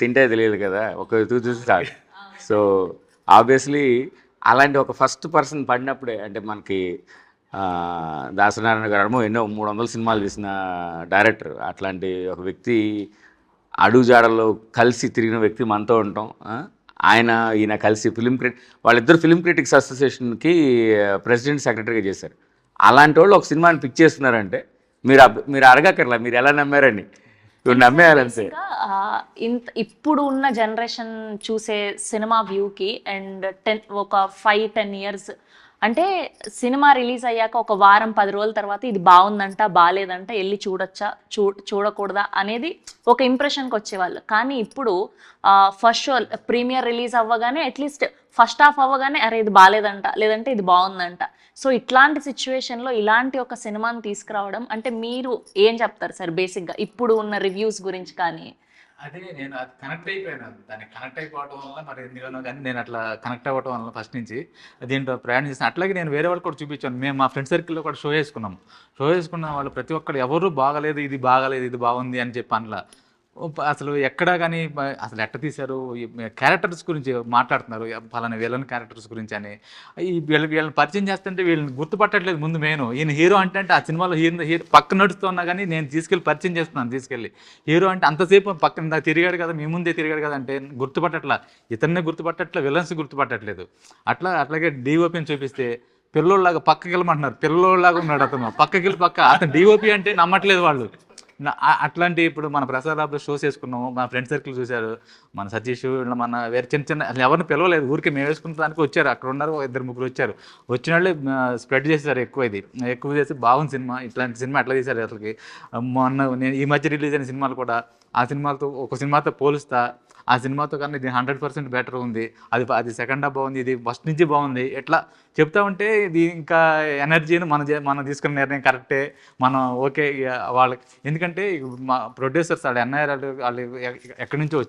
తింటే తెలియదు కదా, ఒక చూసి చాలు. సో ఆబ్వియస్లీ అలాంటి ఒక ఫస్ట్ పర్సన్ పడినప్పుడే, అంటే మనకి దాసనారాయణ గారు ఎన్నో 300 సినిమాలు తీసిన డైరెక్టర్, అట్లాంటి ఒక వ్యక్తి అడుగుజాడల్లో కలిసి తిరిగిన వ్యక్తి మనతో ఉంటాం. ఈయన కలిసి వాళ్ళిద్దరు ఫిలిం క్రిటిక్స్ అసోసియేషన్కి ప్రెసిడెంట్ సెక్రటరీగా చేశారు. అలాంటి వాళ్ళు ఒక సినిమాని పిక్ చేస్తున్నారంటే మీరు అడగక్కర్లా మీరు ఎలా నమ్మారని, ఇప్పుడు నమ్మేయాలంతే. ఇప్పుడు ఉన్న జనరేషన్ చూసే సినిమా వ్యూకి అండ్ ఒక 5-10 ఇయర్స్ అంటే సినిమా రిలీజ్ అయ్యాక ఒక వారం 10 రోజుల తర్వాత ఇది బాగుందంట బాగాలేదంట వెళ్ళి చూడొచ్చా చూడకూడదా అనేది ఒక ఇంప్రెషన్కి వచ్చేవాళ్ళు. కానీ ఇప్పుడు ఫస్ట్ షో ప్రీమియర్ రిలీజ్ అవ్వగానే అట్లీస్ట్ ఫస్ట్ హాఫ్ అవ్వగానే అరే ఇది బాగాలేదంట లేదంటే ఇది బాగుందంట. సో ఇట్లాంటి సిచ్యువేషన్లో ఇలాంటి ఒక సినిమాని తీసుకురావడం అంటే మీరు ఏం చెప్తారు సార్ బేసిక్గా ఇప్పుడు ఉన్న రివ్యూస్ గురించి? కానీ అదే నేను అది కనెక్ట్ అయిపోయాను, దానికి కనెక్ట్ అయిపోవడం వల్ల మరి ఎందుకనో కానీ నేను అట్లా కనెక్ట్ అవ్వడం వల్ల ఫస్ట్ నుంచి దీంట్లో ప్రయాణం చేసిన. అట్లాగే నేను వేరే వాళ్ళు కూడా చూపించాను. మేము మా ఫ్రెండ్ సర్కిల్లో కూడా షో చేసుకున్న వాళ్ళు ప్రతి ఒక్కరు ఎవరు బాగలేదు ఇది బాగలేదు ఇది బాగుంది అని చెప్పి అనలా. అసలు ఎక్కడా కానీ అసలు ఎట్ట తీశారు, క్యారెక్టర్స్ గురించి మాట్లాడుతున్నారు, ఫలానా విలన్ క్యారెక్టర్స్ గురించి అని. వీళ్ళని పరిచయం చేస్తుంటే వీళ్ళని గుర్తుపట్టట్లేదు. ముందు మెయిన్ ఈయన హీరో అంటే ఆ సినిమాలో హీరో పక్కన నడుస్తున్నా కానీ నేను పరిచయం చేస్తున్నాను తీసుకెళ్ళి. హీరో అంటే అంతసేపు పక్కన తిరిగాడు కదా, మీ ముందే తిరిగాడు కదా అంటే గుర్తుపట్టట్లా, ఇతన్నే గుర్తుపట్టట్లా, విలన్స్ గుర్తుపట్టట్లేదు. అట్లాగే డిఓపిని చూపిస్తే పిల్లోళ్ళలాగా పక్కకి వెళ్ళమంటున్నారు, పిల్లోళ్ళలాగా ఉన్నాడు అతను, పక్కకి వెళ్ళి అతను డిఓపి అంటే నమ్మట్లేదు వాళ్ళు. అట్లాంటి ఇప్పుడు మన ప్రసాద్ ల్యాబ్లో షోస్ వేసుకున్నాము, మా ఫ్రెండ్ సర్కిల్ చూశారు, మన సతీష్ మన వేరే చిన్న అసలు ఎవరిని పిలవలేదు, ఊరికే మేము వేసుకున్న దానికి వచ్చారు. అక్కడ ఉన్నారు 2-3 వచ్చారు, వచ్చిన వాళ్ళే స్ప్రెడ్ చేసేసారు ఎక్కువ చేసి బాగుంది సినిమా, ఇట్లాంటి సినిమా ఎట్లా తీశారు అసలుకి. నేను ఈ మధ్య రిలీజ్ అయిన సినిమాలు కూడా ఆ సినిమాలతో ఒక సినిమాతో పోలుస్తా, ఆ సినిమాతో కన్నా ఇది 100% బెటర్ ఉంది, అది సెకండ్ హాఫ్ బాగుంది, ఇది ఫస్ట్ నుంచి బాగుంది, ఎట్లా చెప్తా ఉంటే ఇది ఇంకా ఎనర్జీని మనం తీసుకున్న నిర్ణయం కరెక్టే. మనం ఓకే వాళ్ళకి, ఎందుకంటే మా ప్రొడ్యూసర్స్ వాళ్ళు వాళ్ళు ఎక్కడి నుంచో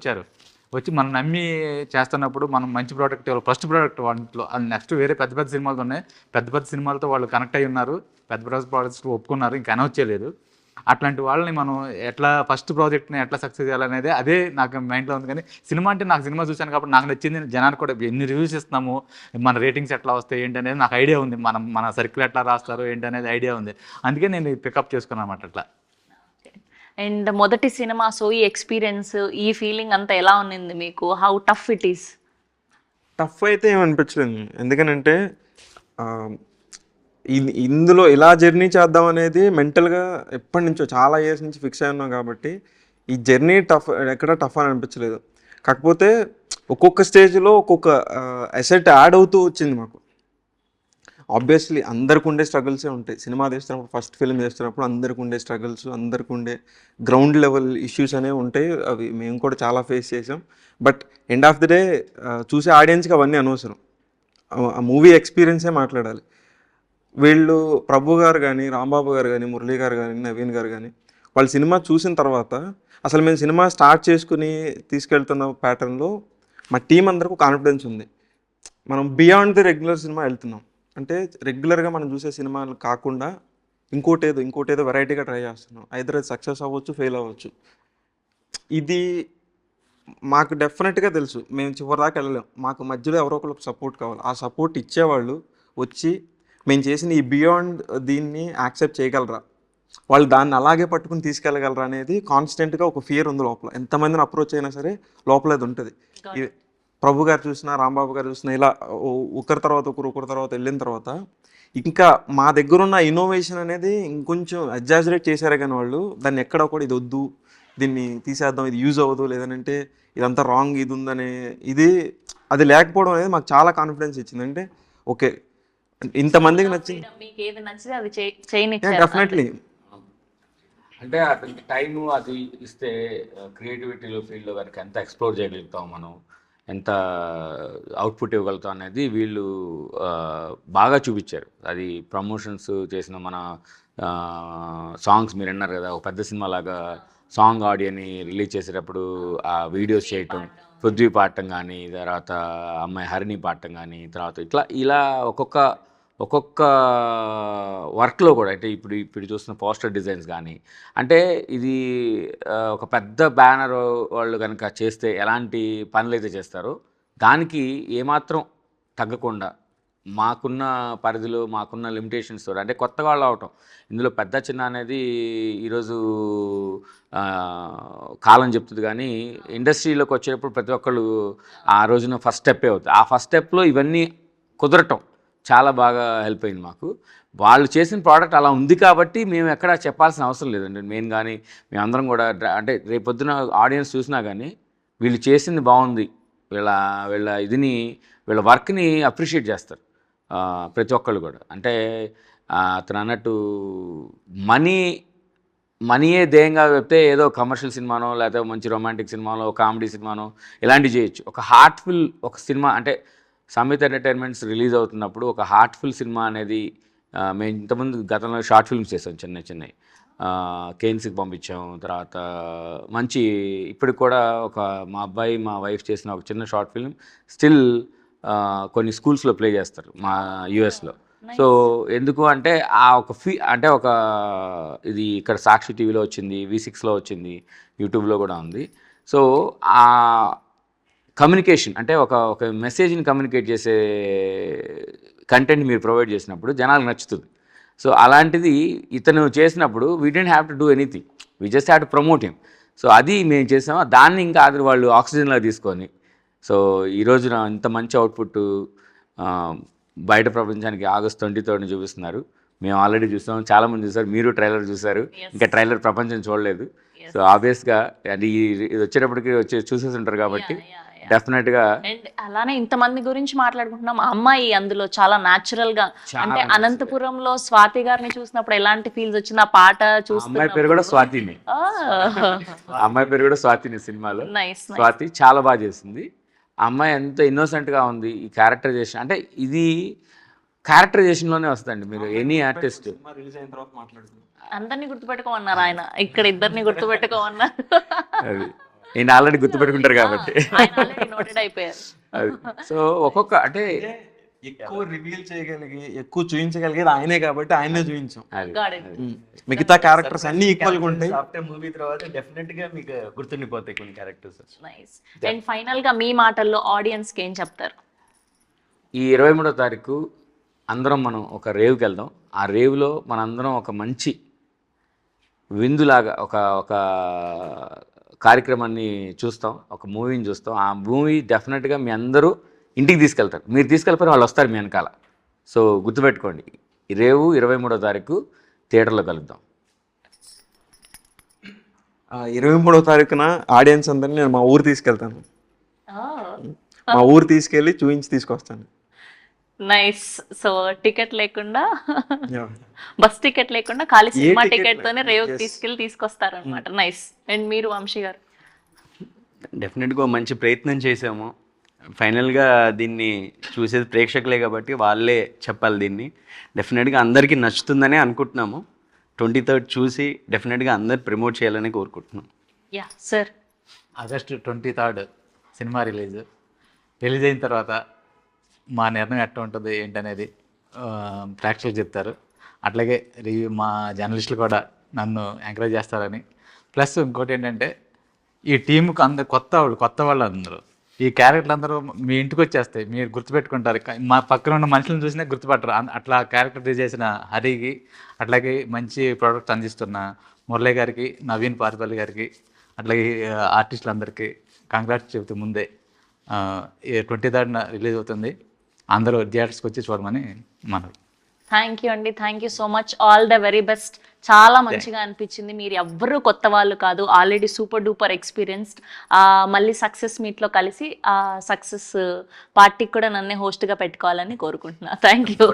వచ్చి మనం నమ్మి చేస్తున్నప్పుడు మనం మంచి ప్రోడక్ట్ ఫస్ట్ ప్రోడక్ట్ వాటిలో నెక్స్ట్ వేరే పెద్ద సినిమాలు ఉన్నాయి, పెద్ద సినిమాలతో వాళ్ళు కనెక్ట్ అయ్యి ఉన్నారు, పెద్ద ప్రోడక్ట్స్ ఒప్పుకున్నారు, ఇంకా అనౌన్స్ చేయలేదు. అట్లాంటి వాళ్ళని మనం ఎట్లా ఫస్ట్ ప్రాజెక్ట్ని ఎట్లా సక్సెస్ చేయాలనేది అదే నాకు మైండ్లో ఉంది. కానీ సినిమా అంటే నాకు సినిమా చూశాను కాబట్టి నాకు నచ్చింది. జనానికి కూడా ఎన్ని రివ్యూస్ ఇస్తున్నాము, మన రేటింగ్స్ ఎట్లా వస్తాయి ఏంటి అనేది నాకు ఐడియా ఉంది, మన సర్కిల్ ఎట్లా రాస్తారు ఏంటి అనేది ఐడియా ఉంది. అందుకే నేను పికప్ చేసుకున్నాను అన్నమాట అట్లా. అండ్ మొదటి సినిమా సో ఈ ఎక్స్పీరియన్స్ ఈ ఫీలింగ్ అంతా ఎలా ఉన్నింది మీకు? How tough it is? Tough అయితే ఏమనిపించలేదు, ఎందుకనంటే ఇందులో ఎలా జర్నీ చేద్దాం అనేది మెంటల్గా ఎప్పటి నుంచో చాలా ఇయర్స్ నుంచి ఫిక్స్ అయి ఉన్నాం కాబట్టి ఈ జర్నీ ఎక్కడ టఫ్ అని అనిపించలేదు. కాకపోతే ఒక్కొక్క స్టేజ్లో ఒక్కొక్క అసెట్ యాడ్ అవుతూ వచ్చింది మాకు. ఆబ్వియస్లీ అందరికి ఉండే స్ట్రగుల్సే ఉంటాయి, సినిమా తీస్తున్నప్పుడు ఫస్ట్ ఫిల్మ్ చేస్తున్నప్పుడు అందరికి ఉండే స్ట్రగుల్స్, అందరికి ఉండే గ్రౌండ్ లెవెల్ ఇష్యూస్ అనేవి ఉంటాయి. అవి మేము కూడా చాలా ఫేస్ చేసాం. But end of the day చూసే ఆడియన్స్కి అవన్నీ అనవసరం, ఆ మూవీ ఎక్స్పీరియన్సే మాట్లాడాలి. వీళ్ళు ప్రభు గారు కానీ, రాంబాబు గారు కానీ, మురళీ గారు కానీ, నవీన్ గారు కానీ వాళ్ళు సినిమా చూసిన తర్వాత అసలు మేము సినిమా స్టార్ట్ చేసుకుని తీసుకెళ్తున్న ప్యాటర్న్లో మా టీం అందరికీ కాన్ఫిడెన్స్ ఉంది. మనం బియాండ్ ది రెగ్యులర్ సినిమా వెళ్తున్నాం అంటే రెగ్యులర్గా మనం చూసే సినిమాలు కాకుండా ఇంకోటేదో వెరైటీగా ట్రై చేస్తున్నాం. ఐదర్ అది సక్సెస్ అవ్వచ్చు, ఫెయిల్ అవ్వచ్చు. ఇది మాకు డెఫినెట్గా తెలుసు, మేము చివరిదాకా వెళ్ళలేం, మాకు మధ్యలో ఎవరో ఒకరికి సపోర్ట్ కావాలి. ఆ సపోర్ట్ ఇచ్చేవాళ్ళు వచ్చి మేము చేసిన ఈ బియాండ్ దీన్ని యాక్సెప్ట్ చేయగలరా, వాళ్ళు దాన్ని అలాగే పట్టుకుని తీసుకెళ్ళగలరా అనేది కాన్స్టెంట్గా ఒక ఫియర్ ఉంది లోపల. ఎంతమందిని అప్రోచ్ అయినా సరే లోపల అది ఉంటుంది. ప్రభు గారు చూసినా, రాంబాబు గారు చూసినా, ఇలా ఒకరి తర్వాత వెళ్ళిన తర్వాత ఇంకా మా దగ్గర ఉన్న ఇన్నోవేషన్ అనేది ఇంకొంచెం ఎగ్జాజరేట్ చేశారే కానీ వాళ్ళు దాన్ని ఎక్కడ కూడా ఇది వద్దు, దీన్ని తీసేద్దాం, ఇది యూజ్ అవ్వదు, లేదంటే ఇదంతా రాంగ్, ఇది ఉందనే అది లేకపోవడం అనేది మాకు చాలా కాన్ఫిడెన్స్ ఇచ్చింది. అంటే ఓకే ఇంతమందికి నచ్చింది, మీకు ఏది నచ్చితే అది చేయనిచ్చారు. డెఫినెట్లీ అంటే అతనికి టైము అది ఇస్తే క్రియేటివిటీలో ఫీల్డ్లో కనుక ఎంత ఎక్స్ప్లోర్ చేయగలుగుతాం, మనం ఎంత అవుట్పుట్ ఇవ్వగలుగుతాం అనేది వీళ్ళు బాగా చూపించారు. అది ప్రమోషన్స్ చేసిన మన సాంగ్స్ మీరు విన్నారు కదా, ఒక పెద్ద సినిమా లాగా సాంగ్ ఆడియోని రిలీజ్ చేసేటప్పుడు ఆ వీడియోస్ చేయటం, పృథ్వీ పాడటం కానీ, తర్వాత అమ్మాయి హరిణి పాడటం కానీ, తర్వాత ఇలా ఒక్కొక్క వర్క్లో కూడా, అంటే ఇప్పుడు చూస్తున్న పోస్టర్ డిజైన్స్ కానీ, అంటే ఇది ఒక పెద్ద బ్యానర్ వాళ్ళు కనుక చేస్తే ఎలాంటి పనులు అయితే చేస్తారో దానికి ఏమాత్రం తగ్గకుండా మాకున్న పరిధిలో, మాకున్న లిమిటేషన్స్ తోటి, అంటే కొత్త వాళ్ళు అవటం, ఇందులో పెద్ద చిన్న అనేది ఈరోజు కాలం చెప్తుంది. కానీ ఇండస్ట్రీలోకి వచ్చేటప్పుడు ప్రతి ఒక్కళ్ళు ఆ రోజున ఫస్ట్ స్టెప్పే అవుతుంది. ఆ ఫస్ట్ స్టెప్లో ఇవన్నీ కుదరటం చాలా బాగా హెల్ప్ అయింది మాకు. వాళ్ళు చేసిన ప్రోడక్ట్ అలా ఉంది కాబట్టి మేము ఎక్కడ చెప్పాల్సిన అవసరం లేదండి. మెయిన్ కానీ మేమందరం కూడా అంటే రేపొద్దున ఆడియన్స్ చూసినా కానీ వీళ్ళు చేసింది బాగుంది, వీళ్ళ వర్క్ని అప్రిషియేట్ చేస్తారు ప్రతి ఒక్కళ్ళు కూడా. అంటే అతను అన్నట్టు మనీయే ధ్యేయంగా చెప్తే ఏదో కమర్షియల్ సినిమానో, లేకపోతే మంచి రొమాంటిక్ సినిమానో, కామెడీ సినిమానో ఇలాంటివి చేయొచ్చు. ఒక హార్ట్ఫుల్ ఒక సినిమా, అంటే సంయుక్త ఎంటర్టైన్మెంట్స్ రిలీజ్ అవుతున్నప్పుడు ఒక హార్ట్ఫుల్ సినిమా అనేది, మేము ఇంతకుముందు గతంలో షార్ట్ ఫిల్మ్స్ చేసాం చిన్నవి, కేన్స్కి పంపించాం. తర్వాత మంచి ఇప్పటికి కూడా మా అబ్బాయి మా వైఫ్ చేసిన ఒక చిన్న షార్ట్ ఫిల్మ్ స్టిల్ కొన్ని స్కూల్స్లో ప్లే చేస్తారు మా యూఎస్లో. సో ఎందుకు అంటే అంటే ఇది ఇక్కడ సాక్షి టీవీలో వచ్చింది, V6లో వచ్చింది, యూట్యూబ్లో కూడా ఉంది. సో ఆ కమ్యూనికేషన్, అంటే ఒక మెసేజ్ని కమ్యూనికేట్ చేసే కంటెంట్ మీరు ప్రొవైడ్ చేసినప్పుడు జనాలకు నచ్చుతుంది. సో అలాంటిది ఇతను చేసినప్పుడు we don't have to do anything, we just have to promote him. So అది మేము చేసాము. దాన్ని ఇంకా అది వాళ్ళు ఆక్సిజన్లా తీసుకొని, సో ఈ రోజున ఇంత మంచి అవుట్పుట్ బయట ప్రపంచానికి August 23 చూపిస్తున్నారు. మేము ఆల్రెడీ చూసాం, చాలామంది చూసారు, మీరు ట్రైలర్ చూసారు, ఇంకా ట్రైలర్ ప్రపంచం చూడలేదు. సో ఆబ్వియస్గా అది ఇది వచ్చేటప్పటికి చూసేసి ఉంటారు కాబట్టి డెఫినెట్గా. అండ్ అలానే ఇంతమంది గురించి మాట్లాడుకుంటున్నాం, అమ్మాయి అందులో చాలా న్యాచురల్ గా, అంటే అనంతపురంలో స్వాతి గారిని చూసినప్పుడు ఎలాంటి ఫీల్స్ వచ్చింది ఆ పాట చూస్తే? అమ్మాయి పేరు కూడా స్వాతిని, అమ్మాయి పేరు కూడా స్వాతిని సినిమాలో. స్వాతి చాలా బాగా చేసింది. అమ్మాయి ఎంత ఇన్నోసెంట్గా ఉంది. ఈ క్యారెక్టరైజేషన్, అంటే ఇది క్యారెక్టరైజేషన్లోనే వస్తుందండి. మీరు ఎనీ ఆర్టిస్ట్ అందరినీ గుర్తుపెట్టుకోమన్నారు ఆయన, ఇక్కడ ఇద్దరిని గుర్తుపెట్టుకోమన్నారు. అది నేను ఆల్రెడీ గుర్తుపెట్టుకుంటారు కాబట్టి నోటెడ్ అయిపోయారు. అది సో అంటే ఎక్కువ రివీల్ చేయగలిగి ఎక్కువ చూపించగలిగేది ఆయనే కాబట్టి ఆయనే చూపించాం. Got it. మిగతా క్యారెక్టర్స్ అన్ని ఈక్వల్ గా ఉంటాయి. ఆఫ్టర్ మూవీ తర్వాత డెఫినెట్ గా మీకు గుర్తుండిపోతాయి కొన్ని క్యారెక్టర్స్. Nice. అండ్ ఫైనల్ గా మీ మాటల్లో ఆడియన్స్ కి ఏం చెప్తారు? ఈ 23వ తారీఖు అందరం మనం ఒక రేవ్కి వెళ్దాం. ఆ రేవ్లో మనందరం ఒక మంచి విందులాగా ఒక కార్యక్రమాన్ని చూస్తాం, ఒక మూవీని చూస్తాం. ఆ మూవీ డెఫినెట్గా మీ అందరూ ఇంటికి తీసుకెళ్తారు. మీరు తీసుకెళ్ళిపోయిన వాళ్ళు వస్తారు మీ వెనకాల. సో గుర్తుపెట్టుకోండి, రేవు 23వ తారీఖు థియేటర్లో కలుద్దాం. 23వ తారీఖున ఆడియన్స్ అందరినీ నేను మా ఊరు తీసుకెళ్తాను. మా ఊరు తీసుకెళ్ళి చూపించి తీసుకొస్తాను. నైస్. సో టికెట్ లేకుండా, బస్ టికెట్ లేకుండా ఖాళీ సినిమా టికెట్ తోనే రేవ్ తీసుకొస్తారు అనమాట. నైస్. అండ్ మీరు వంశీ గారు? డెఫినెట్గా మంచి ప్రయత్నం చేసాము. ఫైనల్గా దీన్ని చూసేది ప్రేక్షకులే కాబట్టి వాళ్ళే చెప్పాలి. దీన్ని డెఫినెట్గా అందరికీ నచ్చుతుందనే అనుకుంటున్నాము. 23rd చూసి డెఫినెట్గా అందరు ప్రమోట్ చేయాలని కోరుకుంటున్నాం. Yeah sir. August 23rd cinema release అయిన తర్వాత మా నిర్ణయం ఎట్లా ఉంటుంది ఏంటనేది ప్రేక్షకులు చెప్తారు. అట్లాగే మా జర్నలిస్టులు కూడా నన్ను ఎంకరేజ్ చేస్తారని, ప్లస్ ఇంకోటి ఏంటంటే ఈ టీంకు అందరు కొత్త వాళ్ళు అందరూ, ఈ క్యారెక్టర్లు అందరూ మీ ఇంటికి వచ్చేస్తాయి, మీరు గుర్తుపెట్టుకుంటారు. మా పక్కన ఉన్న మనుషులను చూసినా గుర్తుపట్టరు. అట్లా క్యారెక్టర్ చేసిన హరికి, అట్లాగే మంచి ప్రోడక్ట్ అందిస్తున్న మురళి గారికి, నవీన్ పారిపల్లి గారికి, అట్లాగే ఆర్టిస్టులందరికీ కంగ్రాట్స్ చెబుతూ ముందే 23rd రిలీజ్ అవుతుంది. అందరూ థియేటర్స్కి వచ్చి చూడమని మనవి. థ్యాంక్ యూ అండి, thank you so much. All the very best. చాలా మంచిగా అనిపించింది. మీరు ఎవ్వరూ కొత్త వాళ్ళు కాదు, ఆల్రెడీ సూపర్ డూపర్ ఎక్స్పీరియన్స్డ్. మళ్ళీ సక్సెస్ మీట్లో కలిసి ఆ సక్సెస్ పార్టీకి కూడా నన్నే హోస్ట్గా పెట్టుకోవాలని కోరుకుంటున్నా. Thank you.